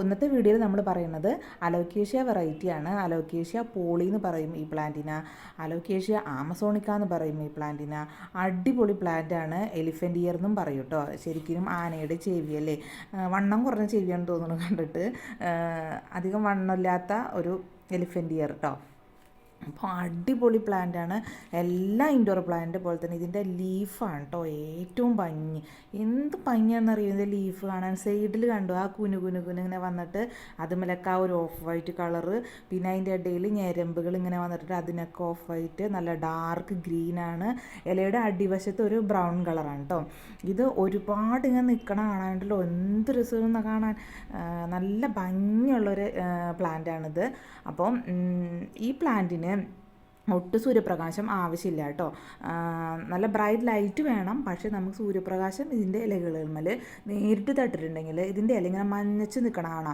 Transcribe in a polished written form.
ഇന്നത്തെ വീഡിയോയിൽ നമ്മൾ പറയുന്നത് അലോക്കേഷ്യ വെറൈറ്റിയാണ്. അലോക്കേഷ്യ പോളി എന്ന് പറയും ഈ പ്ലാന്റിന്, അലോക്കേഷ്യ ആമസോണിക്ക എന്ന് പറയും ഈ പ്ലാന്റിന്. അടിപൊളി പ്ലാന്റാണ്. എലിഫൻ്റ് ഇയർ എന്നും പറയും കേട്ടോ. ശരിക്കും ആനയുടെ ചെവിയല്ലേ, വണ്ണം കുറഞ്ഞ ചെവിയാണെന്ന് തോന്നുന്നു കണ്ടിട്ട്. അധികം വണ്ണമില്ലാത്ത ഒരു എലിഫൻ്റ് ഇയർ കേട്ടോ. അപ്പോൾ അടിപൊളി പ്ലാന്റാണ്. എല്ലാ ഇൻഡോർ പ്ലാന്റ് പോലെ തന്നെ ഇതിൻ്റെ ലീഫാണ് കേട്ടോ ഏറ്റവും ഭംഗി. എന്ത് ഭംഗിയാണെന്നറിയോ ഇതിൻ്റെ ലീഫ് കാണാൻ. സൈഡിൽ കണ്ടു ആ കുനു കുനു കുനു ഇങ്ങനെ വന്നിട്ട് അതുമലൊക്കെ ആ ഒരു ഓഫ് വൈറ്റ് കളറ്, പിന്നെ അതിൻ്റെ ഇടയിൽ ഞരമ്പുകൾ ഇങ്ങനെ വന്നിട്ട് അതിനൊക്കെ ഓഫ് വൈറ്റ്, നല്ല ഡാർക്ക് ഗ്രീനാണ്. ഇലയുടെ അടിവശത്ത് ഒരു ബ്രൗൺ കളറാണ് കേട്ടോ. ഇത് ഒരുപാട് ഇങ്ങനെ നിൽക്കണ കാണാനുണ്ടല്ലോ, എന്ത് രസമെന്ന് കാണാൻ. നല്ല ഭംഗിയുള്ളൊരു പ്ലാന്റാണിത്. അപ്പം ഈ പ്ലാന്റിന് ഒട്ടും സൂര്യപ്രകാശം ആവശ്യമില്ല കേട്ടോ. നല്ല ബ്രൈറ്റ് ലൈറ്റ് വേണം, പക്ഷേ നമുക്ക് സൂര്യപ്രകാശം ഇതിൻ്റെ ഇലകളിന്മേൽ നേരിട്ട് തട്ടിട്ടുണ്ടെങ്കിൽ ഇതിൻ്റെ ഇല ഇങ്ങനെ മഞ്ഞച്ച് നിൽക്കണ കാണാം.